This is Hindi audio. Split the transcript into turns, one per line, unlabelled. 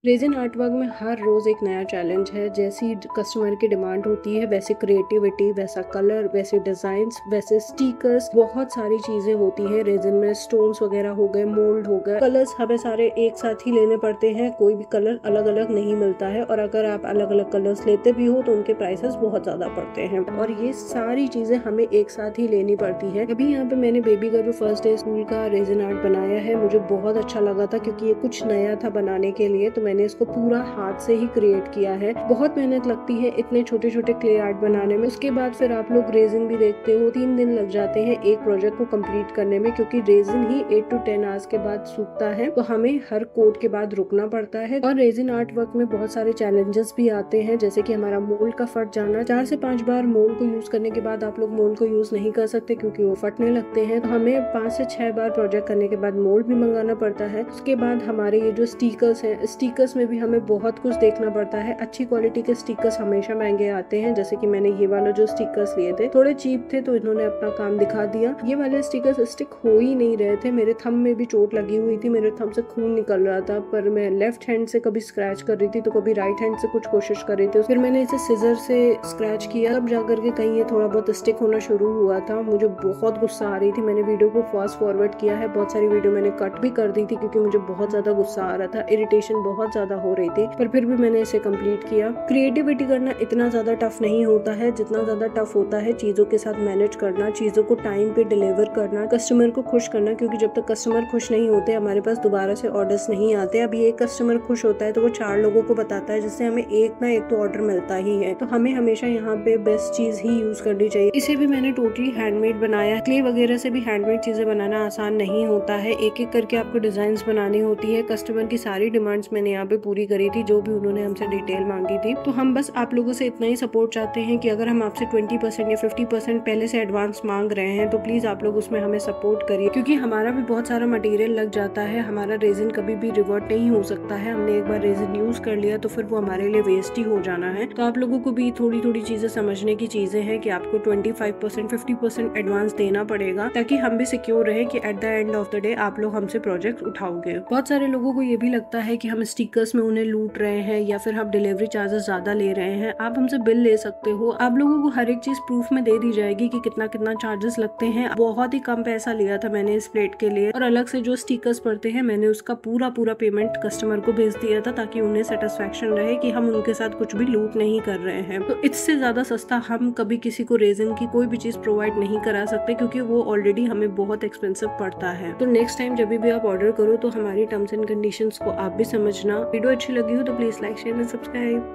रेजिन आर्ट वर्क में हर रोज एक नया चैलेंज है। जैसी कस्टमर की डिमांड होती है वैसे क्रिएटिविटी, वैसा कलर, वैसे डिजाइन्स, वैसे स्टिकर्स, बहुत सारी चीजें होती है। रेजिन में स्टोन्स वगैरह हो गए, मोल्ड हो गए, कलर्स हमें सारे एक साथ ही लेने पड़ते हैं। कोई भी कलर अलग अलग नहीं मिलता है और अगर आप अलग अलग कलर्स लेते भी हो तो उनके प्राइसेस बहुत ज्यादा पड़ते हैं और ये सारी चीजें हमें एक साथ ही लेनी पड़ती है। अभी यहाँ पे मैंने बेबी का जो फर्स्ट डे स्कूल का रेजिन आर्ट बनाया है, मुझे बहुत अच्छा लगा था क्योंकि ये कुछ नया था बनाने के लिए। तो मैंने इसको पूरा हाथ से ही क्रिएट किया है। बहुत मेहनत लगती है इतने छोटे छोटे क्ले आर्ट बनाने में। उसके बाद फिर आप लोग रेजिन भी देखते हो, 3 दिन लग जाते हैं एक प्रोजेक्ट को कंप्लीट करने में, क्योंकि रेजिन ही 8 to 10 आवर्स के बाद सूखता है तो हमें हर कोट के बाद रुकना पड़ता है। और रेजिन आर्ट वर्क में बहुत सारे चैलेंजेस भी आते हैं, जैसे कि हमारा मोल्ड का फट जाना। 4 से 5 बार मोल्ड को यूज करने के बाद आप लोग मोल्ड को यूज नहीं कर सकते क्योंकि वो फटने लगते हैं। तो हमें 5 से 6 बार प्रोजेक्ट करने के बाद मोल्ड भी मंगाना पड़ता है। उसके बाद हमारे ये जो स्टिकर्स हैं, स्टिकर्स में भी हमें बहुत कुछ देखना पड़ता है। अच्छी क्वालिटी के स्टिकर्स हमेशा महंगे आते हैं। जैसे कि मैंने ये वाला जो स्टिकर्स लिए थे थोड़े चीप थे तो इन्होंने अपना काम दिखा दिया। ये वाले स्टिकर्स स्टिक हो ही नहीं रहे थे। मेरे थंब में भी चोट लगी हुई थी, मेरे थंब से खून निकल रहा था, पर मैं लेफ्ट हैंड से कभी स्क्रैच कर रही थी तो कभी राइट हैंड से कुछ कोशिश कर रही थी। फिर मैंने इसे सिजर से स्क्रैच किया, तब जाकर के कहीं ये थोड़ा बहुत स्टिक होना शुरू हुआ था। मुझे बहुत गुस्सा आ रही थी। मैंने वीडियो को फास्ट फॉरवर्ड किया है, बहुत सारी वीडियो मैंने कट भी कर दी थी क्योंकि मुझे बहुत ज्यादा गुस्सा आ रहा था, इरिटेशन बहुत ज्यादा हो रही थी, पर फिर भी मैंने इसे कंप्लीट किया। क्रिएटिविटी करना इतना ज्यादा टफ नहीं होता है जितना ज्यादा टफ होता है चीजों के साथ मैनेज करना, चीजों को टाइम पे डिलीवर करना, कस्टमर को खुश करना। क्योंकि जब तक कस्टमर खुश नहीं होते हमारे पास दोबारा से ऑर्डर्स नहीं आते। अभी एक कस्टमर खुश होता है तो वो 4 लोगों को बताता है, जिससे हमें एक ना एक तो ऑर्डर मिलता ही है। तो हमें हमेशा यहाँ पे बेस्ट चीज ही यूज करनी चाहिए। इसे भी मैंने टोटली हैंडमेड बनाया। क्ले वगैरह से भी हैंडमेड चीजें बनाना आसान नहीं होता है। एक एक करके आपको डिजाइन बनानी होती है। कस्टमर की सारी डिमांड्स मैंने यहाँ पे पूरी करी थी, जो भी उन्होंने हमसे डिटेल मांगी थी। तो हम बस आप लोगों से इतना ही सपोर्ट चाहते हैं कि अगर हम आपसे 20% या 50% पहले से एडवांस मांग रहे हैं तो प्लीज आप लोग उसमें हमें सपोर्ट करिए, क्योंकि हमारा भी बहुत सारा मटेरियल लग जाता है। हमारा रेजिन कभी भी रिवर्ट नहीं हो सकता है। हमने एक बार रेजिन यूज कर लिया तो फिर वो हमारे लिए वेस्ट ही हो जाना है। तो आप लोगों को भी थोड़ी थोड़ी चीजें समझने की चीजें हैं कि आपको 25% 50% एडवांस देना पड़ेगा, ताकि हम भी सिक्योर रहे कि at the end of the day आप लोग हमसे प्रोजेक्ट उठाओगे। बहुत सारे लोगों को ये भी लगता है कि हम स्टिकर्स में उन्हें लूट रहे हैं या फिर हम डिलीवरी चार्जेस ज्यादा ले रहे हैं। आप हमसे बिल ले सकते हो, आप लोगों को हर एक चीज प्रूफ में दे दी जाएगी कि कितना कितना चार्जेस लगते हैं। बहुत ही कम पैसा लिया था मैंने इस प्लेट के लिए, और अलग से जो स्टिकर्स पड़ते हैं मैंने उसका पूरा पेमेंट कस्टमर को भेज दिया था, ताकि उन्हें सेटिस्फेक्शन रहे कि हम उनके साथ कुछ भी लूट नहीं कर रहे हैं। तो इससे ज्यादा सस्ता हम कभी किसी को रेजिन की कोई भी चीज प्रोवाइड नहीं करा सकते, क्योंकि वो ऑलरेडी हमें बहुत एक्सपेंसिव पड़ता है। तो नेक्स्ट टाइम जब भी आप ऑर्डर करो तो हमारी टर्म्स एंड कंडीशंस को आप भी समझना। वीडियो अच्छी लगी हो तो please like, share and subscribe.